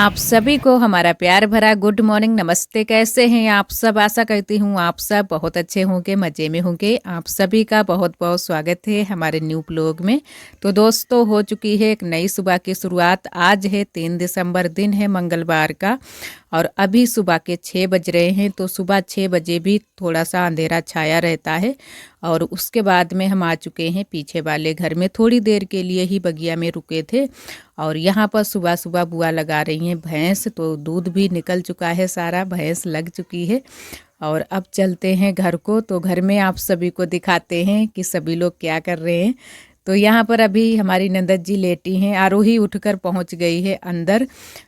आप सभी को हमारा प्यार भरा गुड मॉर्निंग नमस्ते। कैसे हैं आप सब? आशा करती हूँ आप सब बहुत अच्छे होंगे, मज़े में होंगे। आप सभी का बहुत बहुत स्वागत है हमारे न्यू ब्लॉग में। तो दोस्तों, हो चुकी है एक नई सुबह की शुरुआत। आज है 3 दिसंबर, दिन है मंगलवार का और अभी सुबह के 6 बज रहे हैं। तो सुबह 6 बजे भी थोड़ा सा अंधेरा छाया रहता है और उसके बाद में हम आ चुके हैं पीछे वाले घर में। थोड़ी देर के लिए ही बगिया में रुके थे और यहाँ पर सुबह सुबह बुआ लगा रही हैं भैंस। तो दूध भी निकल चुका है, सारा भैंस लग चुकी है। और अब चलते हैं घर को। तो घर में आप सभी को दिखाते हैं कि सभी लोग क्या कर रहे हैं। तो यहाँ पर अभी हमारी नंदत जी लेटी हैं। आरोही उठकर पहुँच गई है अंदर,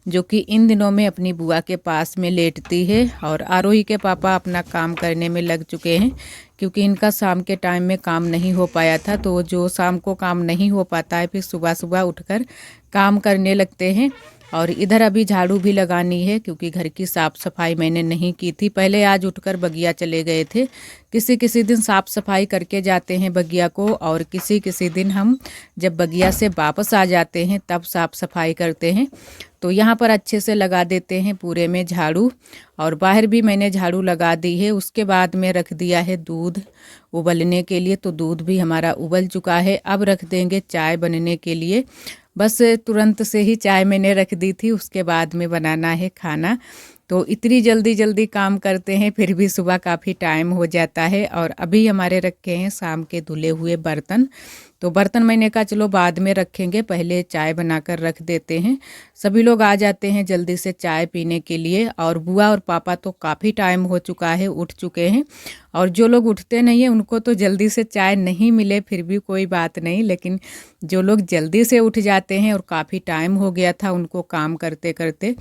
जो कि इन दिनों में अपनी बुआ के पास में लेटती है। और आरोही के पापा अपना काम करने में लग चुके हैं, क्योंकि इनका शाम के टाइम में काम नहीं हो पाया था। तो जो शाम को काम नहीं हो पाता है, फिर सुबह सुबह उठकर काम करने लगते हैं। और इधर अभी झाड़ू भी लगानी है, क्योंकि घर की साफ़ सफाई मैंने नहीं की थी। पहले आज उठकर बगिया चले गए थे। किसी किसी दिन साफ़ सफाई करके जाते हैं बगिया को, और किसी किसी दिन हम जब बगिया से वापस आ जाते हैं तब साफ़ सफाई करते हैं। तो यहाँ पर अच्छे से लगा देते हैं पूरे में झाड़ू, और बाहर भी मैंने झाड़ू लगा दी है। उसके बाद में रख दिया है दूध उबलने के लिए। तो दूध भी हमारा उबल चुका है। अब रख देंगे चाय बनने के लिए। बस तुरंत से ही चाय मैंने रख दी थी, उसके बाद में बनाना है खाना। तो इतनी जल्दी जल्दी काम करते हैं, फिर भी सुबह काफ़ी टाइम हो जाता है। और अभी हमारे रखे हैं शाम के धुले हुए बर्तन। तो बर्तन मैंने कहा चलो बाद में रखेंगे, पहले चाय बनाकर रख देते हैं। सभी लोग आ जाते हैं जल्दी से चाय पीने के लिए। और बुआ और पापा तो काफ़ी टाइम हो चुका है, उठ चुके हैं। और जो लोग उठते नहीं हैं उनको तो जल्दी से चाय नहीं मिले फिर भी कोई बात नहीं, लेकिन जो लोग जल्दी से उठ जाते हैं और काफ़ी टाइम हो गया था उनको काम करते करते,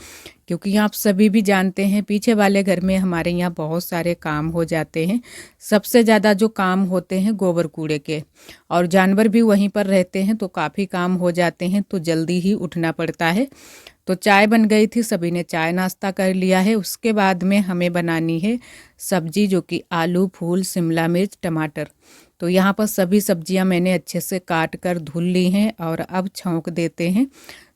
क्योंकि आप सभी भी जानते हैं पीछे वाले घर में हमारे यहाँ बहुत सारे काम हो जाते हैं। सबसे ज़्यादा जो काम होते हैं गोबर कूड़े के, और जानवर भी वहीं पर रहते हैं, तो काफ़ी काम हो जाते हैं। तो जल्दी ही उठना पड़ता है। तो चाय बन गई थी, सभी ने चाय नाश्ता कर लिया है। उसके बाद में हमें बनानी है सब्जी, जो कि आलू, फूल, शिमला मिर्च, टमाटर। तो यहाँ पर सभी सब्जियाँ मैंने अच्छे से काट कर धुल ली हैं और अब छौंक देते हैं।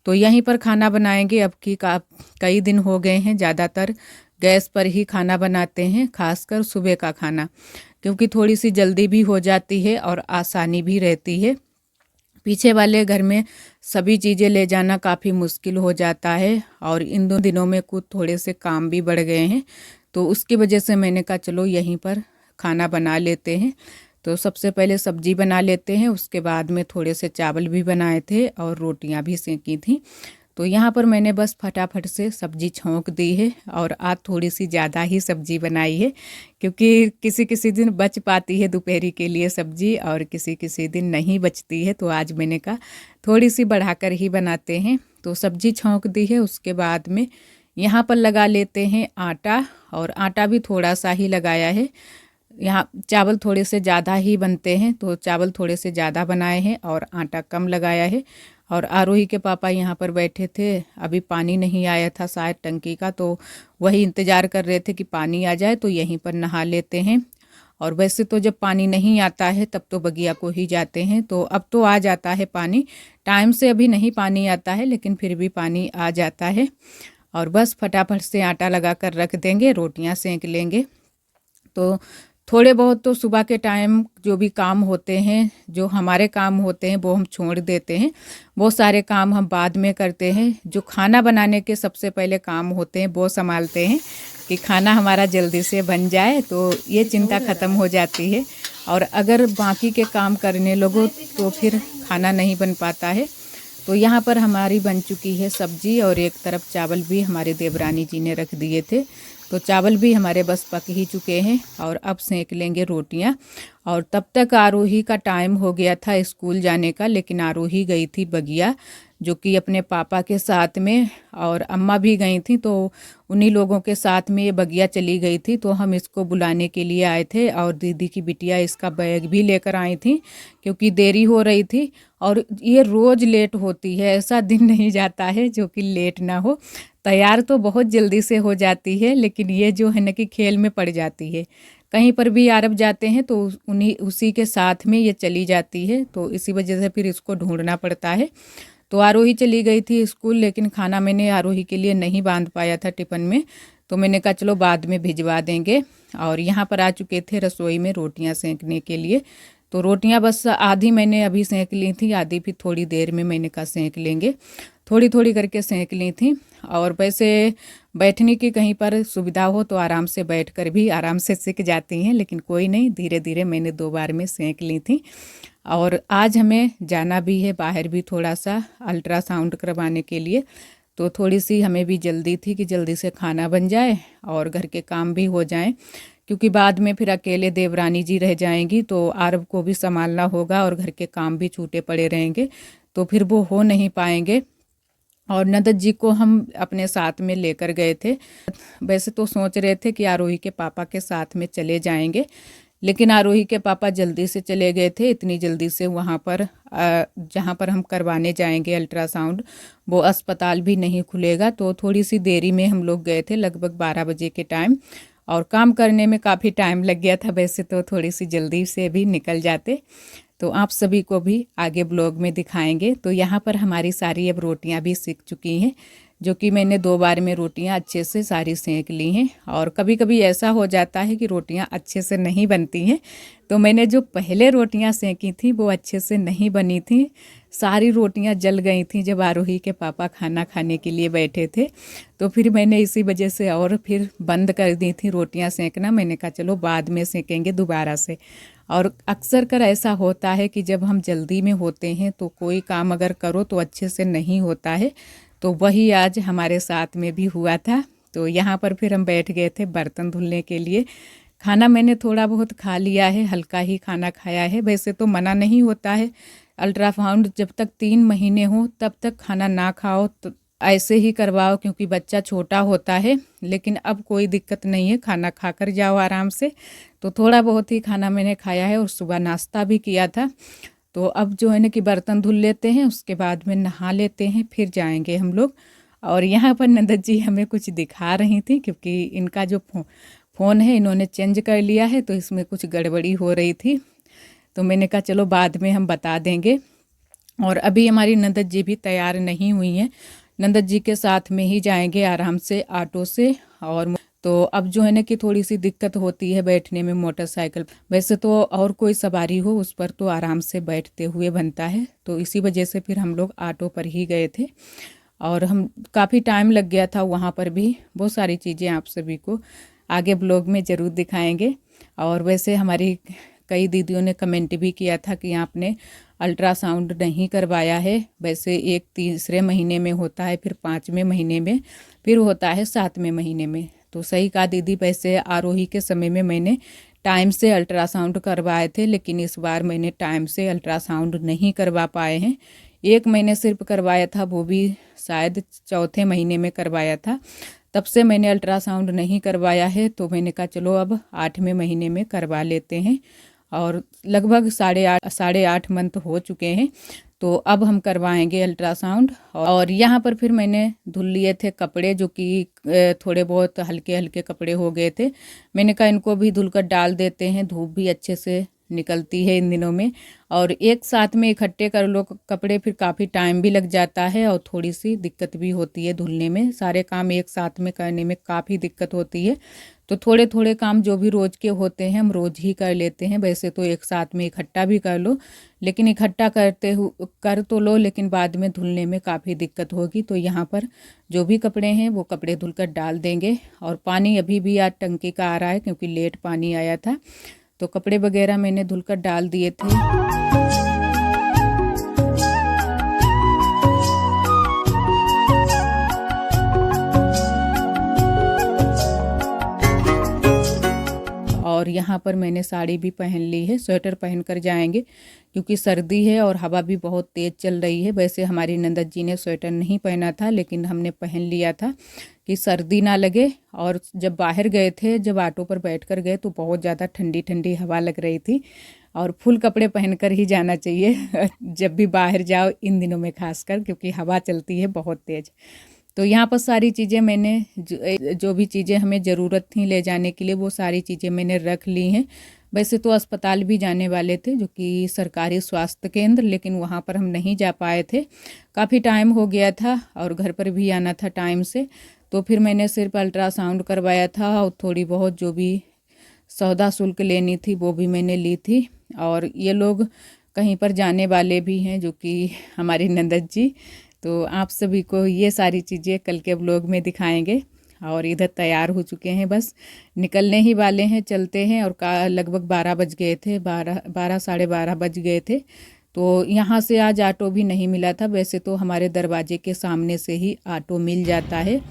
तो यहीं पर खाना बनाएंगे। अब की कई दिन हो गए हैं ज़्यादातर गैस पर ही खाना बनाते हैं, खासकर सुबह का खाना, क्योंकि थोड़ी सी जल्दी भी हो जाती है और आसानी भी रहती है। पीछे वाले घर में सभी चीज़ें ले जाना काफ़ी मुश्किल हो जाता है, और इन 2 दिनों में कुछ थोड़े से काम भी बढ़ गए हैं। तो उसकी वजह से मैंने कहा चलो यहीं पर खाना बना लेते हैं। तो सबसे पहले सब्जी बना लेते हैं, उसके बाद में थोड़े से चावल भी बनाए थे और रोटियां भी सेंकी थी। तो यहाँ पर मैंने बस फटाफट से सब्जी छौंक दी है, और आज थोड़ी सी ज़्यादा ही सब्जी बनाई है, क्योंकि किसी किसी दिन बच पाती है दोपहरी के लिए सब्जी और किसी किसी दिन नहीं बचती है। तो आज मैंने कहा थोड़ी सी बढ़ाकर ही बनाते हैं। तो सब्जी छौंक दी है, उसके बाद में यहाँ पर लगा लेते हैं आटा, और आटा भी थोड़ा सा ही लगाया है। यहाँ चावल थोड़े से ज़्यादा ही बनते हैं, तो चावल थोड़े से ज़्यादा बनाए हैं और आटा कम लगाया है। और आरोही के पापा यहाँ पर बैठे थे। अभी पानी नहीं आया था शायद टंकी का, तो वही इंतज़ार कर रहे थे कि पानी आ जाए तो यहीं पर नहा लेते हैं। और वैसे तो जब पानी नहीं आता है तब तो बगिया को ही जाते हैं। तो अब तो आ जाता है पानी, टाइम से अभी नहीं पानी आता है, लेकिन फिर भी पानी आ जाता है। और बस फटाफट से आटा लगा कर रख देंगे, रोटियां सेंक लेंगे। तो थोड़े बहुत तो सुबह के टाइम जो भी काम होते हैं, जो हमारे काम होते हैं वो हम छोड़ देते हैं। वो सारे काम हम बाद में करते हैं। जो खाना बनाने के सबसे पहले काम होते हैं वो संभालते हैं, कि खाना हमारा जल्दी से बन जाए, तो ये चिंता ख़त्म हो जाती है। और अगर बाकी के काम करने लगो तो फिर खाना नहीं बन पाता है। तो यहाँ पर हमारी बन चुकी है सब्जी, और एक तरफ चावल भी हमारे देवरानी जी ने रख दिए थे। तो चावल भी हमारे बस पक ही चुके हैं, और अब सेंक लेंगे रोटियां। और तब तक आरोही का टाइम हो गया था स्कूल जाने का, लेकिन आरोही गई थी बगिया, जो कि अपने पापा के साथ में, और अम्मा भी गई थी। तो उन्हीं लोगों के साथ में ये बगिया चली गई थी। तो हम इसको बुलाने के लिए आए थे, और दीदी की बिटिया इसका बैग भी लेकर आई थी, क्योंकि देरी हो रही थी। और ये रोज़ लेट होती है, ऐसा दिन नहीं जाता है जो कि लेट ना हो। तैयार तो बहुत जल्दी से हो जाती है, लेकिन ये जो है ना कि खेल में पड़ जाती है। कहीं पर भी आरब जाते हैं तो उसी के साथ में ये चली जाती है, तो इसी वजह से फिर इसको ढूंढना पड़ता है। तो आरोही चली गई थी स्कूल, लेकिन खाना मैंने आरोही के लिए नहीं बांध पाया था टिफ़िन में, तो मैंने कहा चलो बाद में भिजवा देंगे। और यहाँ पर आ चुके थे रसोई में रोटियाँ सेंकने के लिए। तो रोटियाँ बस आधी मैंने अभी सेंक ली थी, आधी भी थोड़ी देर में मैंने कहा सेंक लेंगे, थोड़ी थोड़ी करके सेंक ली थी। और वैसे बैठने की कहीं पर सुविधा हो तो आराम से बैठ कर भी आराम से सेक जाती हैं, लेकिन कोई नहीं, धीरे धीरे मैंने 2 बार में सेंक ली थी। और आज हमें जाना भी है बाहर भी थोड़ा सा अल्ट्रासाउंड करवाने के लिए, तो थोड़ी सी हमें भी जल्दी थी कि जल्दी से खाना बन जाए और घर के काम भी हो जाएं, क्योंकि बाद में फिर अकेले देवरानी जी रह जाएंगी तो आरव को भी संभालना होगा और घर के काम भी छूटे पड़े रहेंगे, तो फिर वो हो नहीं पाएंगे। और नंदत जी को हम अपने साथ में लेकर गए थे। वैसे तो सोच रहे थे कि आरोही के पापा के साथ में चले जाएंगे, लेकिन आरोही के पापा जल्दी से चले गए थे। इतनी जल्दी से वहाँ पर जहाँ पर हम करवाने जाएंगे अल्ट्रासाउंड, वो अस्पताल भी नहीं खुलेगा, तो थोड़ी सी देरी में हम लोग गए थे, लगभग 12 बजे के टाइम। और काम करने में काफ़ी टाइम लग गया था, वैसे तो थोड़ी सी जल्दी से भी निकल जाते। तो आप सभी को भी आगे ब्लॉग में दिखाएंगे। तो यहाँ पर हमारी सारी अब रोटियाँ भी सीख चुकी हैं, जो कि मैंने 2 बार में रोटियाँ अच्छे से सारी सेंक ली हैं। और कभी कभी ऐसा हो जाता है कि रोटियाँ अच्छे से नहीं बनती हैं, तो मैंने जो पहले रोटियाँ सेंकी थी वो अच्छे से नहीं बनी थी, सारी रोटियाँ जल गई थी जब आरोही के पापा खाना खाने के लिए बैठे थे। तो फिर मैंने इसी वजह से और फिर बंद कर दी थी रोटियाँ सेंकना। मैंने कहा चलो बाद में सेंकेंगे दोबारा से। और अक्सर कर ऐसा होता है कि जब हम जल्दी में होते हैं तो कोई काम अगर करो तो अच्छे से नहीं होता है, तो वही आज हमारे साथ में भी हुआ था। तो यहाँ पर फिर हम बैठ गए थे बर्तन धुलने के लिए। खाना मैंने थोड़ा बहुत खा लिया है, हल्का ही खाना खाया है। वैसे तो मना नहीं होता है अल्ट्रासाउंड जब तक 3 महीने हो तब तक खाना ना खाओ, तो ऐसे ही करवाओ क्योंकि बच्चा छोटा होता है। लेकिन अब कोई दिक्कत नहीं है, खाना खाकर जाओ आराम से। तो थोड़ा बहुत ही खाना मैंने खाया है और सुबह नाश्ता भी किया था। तो अब जो है ना कि बर्तन धुल लेते हैं, उसके बाद में नहा लेते हैं, फिर जाएंगे हम लोग। और यहाँ पर नंदत जी हमें कुछ दिखा रही थी, क्योंकि इनका जो फ़ोन है इन्होंने चेंज कर लिया है, तो इसमें कुछ गड़बड़ी हो रही थी। तो मैंने कहा चलो बाद में हम बता देंगे। और अभी हमारी नंदत जी भी तैयार नहीं हुई हैं, नंदत जी के साथ में ही जाएंगे आराम से ऑटो से। और तो अब जो है ना कि थोड़ी सी दिक्कत होती है बैठने में मोटरसाइकिल, वैसे तो और कोई सवारी हो उस पर तो आराम से बैठते हुए बनता है, तो इसी वजह से फिर हम लोग ऑटो पर ही गए थे। और हम काफ़ी टाइम लग गया था वहाँ पर भी। बहुत सारी चीज़ें आप सभी को आगे ब्लॉग में ज़रूर दिखाएंगे। और वैसे हमारी कई दीदियों ने कमेंट भी किया था कि आपने अल्ट्रासाउंड नहीं करवाया है। वैसे एक 3 महीने में होता है, फिर 5वें महीने में, फिर होता है 7वें महीने में। तो सही कहा दीदी, वैसे आरोही के समय में मैंने टाइम से अल्ट्रासाउंड करवाए थे, लेकिन इस बार मैंने टाइम से अल्ट्रासाउंड नहीं करवा पाए हैं। 1 महीने सिर्फ करवाया था, वो भी शायद 4थे महीने में करवाया था, तब से मैंने अल्ट्रासाउंड नहीं करवाया है। तो मैंने कहा चलो अब 8वें महीने में करवा लेते हैं। और लगभग 8.5 मंथ हो चुके हैं, तो अब हम करवाएंगे अल्ट्रासाउंड। और यहाँ पर फिर मैंने धुल लिए थे कपड़े, जो कि थोड़े बहुत हल्के हल्के कपड़े हो गए थे। मैंने कहा इनको भी धुलकर डाल देते हैं, धूप भी अच्छे से निकलती है इन दिनों में। और एक साथ में इकट्ठे कर लो कपड़े, फिर काफ़ी टाइम भी लग जाता है और थोड़ी सी दिक्कत भी होती है धुलने में। सारे काम एक साथ में करने में काफ़ी दिक्कत होती है, तो थोड़े थोड़े काम जो भी रोज़ के होते हैं हम रोज़ ही कर लेते हैं। वैसे तो एक साथ में इकट्ठा भी कर लो, लेकिन इकट्ठा कर तो लो, लेकिन बाद में धुलने में काफ़ी दिक्कत होगी। तो यहाँ पर जो भी कपड़े हैं वो कपड़े धुलकर डाल देंगे। और पानी अभी भी आज टंकी का आ रहा है, क्योंकि लेट पानी आया था। तो कपड़े वगैरह मैंने धुलकर डाल दिए थे। और यहाँ पर मैंने साड़ी भी पहन ली है, स्वेटर पहन कर जाएंगे क्योंकि सर्दी है और हवा भी बहुत तेज़ चल रही है। वैसे हमारी नंदत जी ने स्वेटर नहीं पहना था, लेकिन हमने पहन लिया था कि सर्दी ना लगे। और जब बाहर गए थे, जब ऑटो पर बैठ कर गए, तो बहुत ज़्यादा ठंडी ठंडी हवा लग रही थी। और फुल कपड़े पहन कर ही जाना चाहिए जब भी बाहर जाओ इन दिनों में खासकर, क्योंकि हवा चलती है बहुत तेज़। तो यहाँ पर सारी चीज़ें मैंने जो भी चीज़ें हमें ज़रूरत थी ले जाने के लिए वो सारी चीज़ें मैंने रख ली हैं। वैसे तो अस्पताल भी जाने वाले थे, जो कि सरकारी स्वास्थ्य केंद्र, लेकिन वहाँ पर हम नहीं जा पाए थे, काफ़ी टाइम हो गया था और घर पर भी आना था टाइम से। तो फिर मैंने सिर्फ अल्ट्रासाउंड करवाया था और थोड़ी बहुत जो भी सौदा शुल्क लेनी थी वो भी मैंने ली थी। और ये लोग कहीं पर जाने वाले भी हैं, जो कि हमारी नंदन जी। तो आप सभी को ये सारी चीज़ें कल के व्लॉग में दिखाएंगे। और इधर तैयार हो चुके हैं, बस निकलने ही वाले हैं, चलते हैं। और लगभग 12 बज गए थे, 12 साढ़े 12 बज गए थे। तो यहाँ से आज ऑटो भी नहीं मिला था। वैसे तो हमारे दरवाजे के सामने से ही ऑटो मिल जाता है,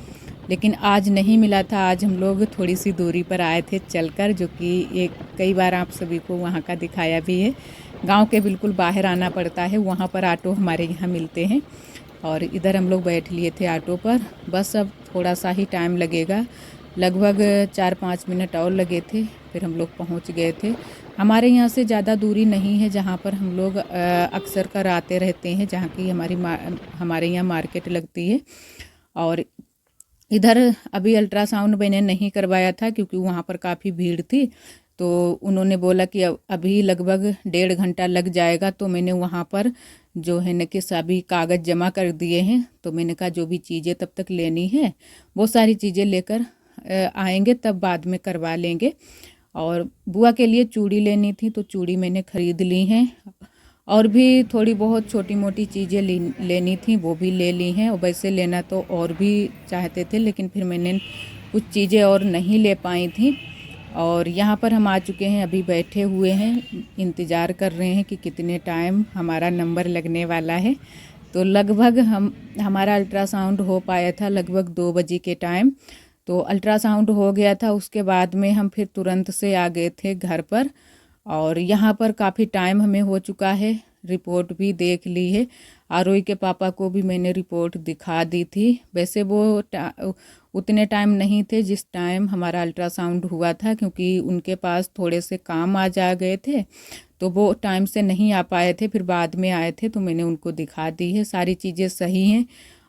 लेकिन आज नहीं मिला था। आज हम लोग थोड़ी सी दूरी पर आए थे चलकर, जो कि एक कई बार आप सभी को वहाँ का दिखाया भी है। गांव के बिल्कुल बाहर आना पड़ता है, वहाँ पर ऑटो हमारे यहाँ मिलते हैं। और इधर हम लोग बैठ लिए थे ऑटो पर। बस अब थोड़ा सा ही टाइम लगेगा, लगभग 4-5 मिनट और लगे थे, फिर हम लोग पहुँच गए थे। हमारे यहाँ से ज़्यादा दूरी नहीं है, जहाँ पर हम लोग अक्सर कर आते रहते हैं, जहाँ की हमारे यहाँ मार्केट लगती है। और इधर अभी अल्ट्रासाउंड मैंने नहीं करवाया था, क्योंकि वहाँ पर काफ़ी भीड़ थी। तो उन्होंने बोला कि अभी लगभग 1.5 घंटा लग जाएगा। तो मैंने वहाँ पर जो है न कि सभी कागज़ जमा कर दिए हैं। तो मैंने कहा जो भी चीज़ें तब तक लेनी है वो सारी चीज़ें लेकर आएंगे, तब बाद में करवा लेंगे। और बुआ के लिए चूड़ी लेनी थी, तो चूड़ी मैंने ख़रीद ली हैं। और भी थोड़ी बहुत छोटी मोटी चीज़ें लेनी थी, वो भी ले ली हैं। और वैसे लेना तो और भी चाहते थे, लेकिन फिर मैंने कुछ चीज़ें और नहीं ले पाई थी। और यहाँ पर हम आ चुके हैं, अभी बैठे हुए हैं, इंतज़ार कर रहे हैं कि कितने टाइम हमारा नंबर लगने वाला है। तो लगभग हमारा अल्ट्रासाउंड हो पाया था लगभग 2 बजे के टाइम। तो अल्ट्रासाउंड हो गया था, उसके बाद में हम फिर तुरंत से आ गए थे घर पर। और यहाँ पर काफ़ी टाइम हमें हो चुका है, रिपोर्ट भी देख ली है। आरोही के पापा को भी मैंने रिपोर्ट दिखा दी थी। वैसे वो उतने टाइम नहीं थे जिस टाइम हमारा अल्ट्रासाउंड हुआ था, क्योंकि उनके पास थोड़े से काम आज आ गए थे, तो वो टाइम से नहीं आ पाए थे, फिर बाद में आए थे। तो मैंने उनको दिखा दी है, सारी चीज़ें सही हैं।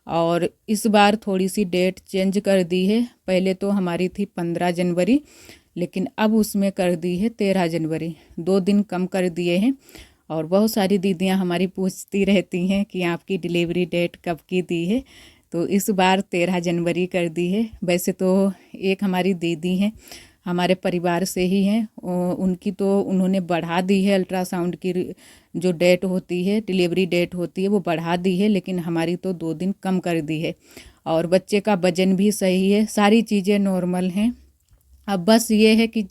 और इस बार थोड़ी सी डेट चेंज कर दी है। पहले तो हमारी थी 15 जनवरी, लेकिन अब उसमें कर दी है 13 जनवरी, 2 दिन कम कर दिए हैं। और बहुत सारी दीदियां हमारी पूछती रहती हैं कि आपकी डिलीवरी डेट कब की दी है। तो इस बार 13 जनवरी कर दी है। वैसे तो एक हमारी दीदी हैं, हमारे परिवार से ही हैं, उनकी तो उन्होंने बढ़ा दी है अल्ट्रासाउंड की जो डेट होती है, डिलीवरी डेट होती है, वो बढ़ा दी है। लेकिन हमारी तो 2 दिन कम कर दी है। और बच्चे का वजन भी सही है, सारी चीज़ें नॉर्मल हैं। अब बस ये है कि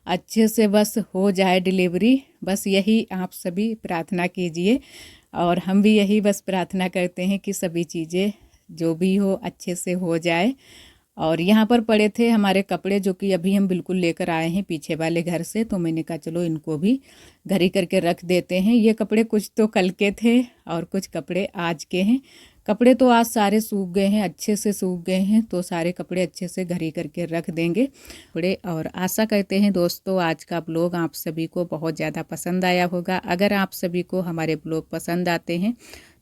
अच्छे से बस हो जाए डिलीवरी, बस यही आप सभी प्रार्थना कीजिए। और हम भी यही बस प्रार्थना करते हैं कि सभी चीज़ें जो भी हो अच्छे से हो जाए। और यहाँ पर पड़े थे हमारे कपड़े, जो कि अभी हम बिल्कुल लेकर आए हैं पीछे वाले घर से। तो मैंने कहा चलो इनको भी घर ही करके रख देते हैं। ये कपड़े कुछ तो कल के थे और कुछ कपड़े आज के हैं। कपड़े तो आज सारे सूख गए हैं, अच्छे से सूख गए हैं, तो सारे कपड़े अच्छे से घर ही करके रख देंगे कपड़े। और आशा करते हैं दोस्तों आज का ब्लॉग आप सभी को बहुत ज़्यादा पसंद आया होगा। अगर आप सभी को हमारे ब्लॉग पसंद आते हैं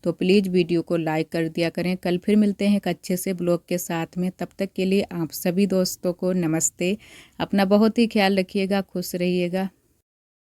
तो प्लीज़ वीडियो को लाइक कर दिया करें। कल फिर मिलते हैं एक अच्छे से ब्लॉग के साथ में। तब तक के लिए आप सभी दोस्तों को नमस्ते। अपना बहुत ही ख्याल रखिएगा, खुश रहिएगा।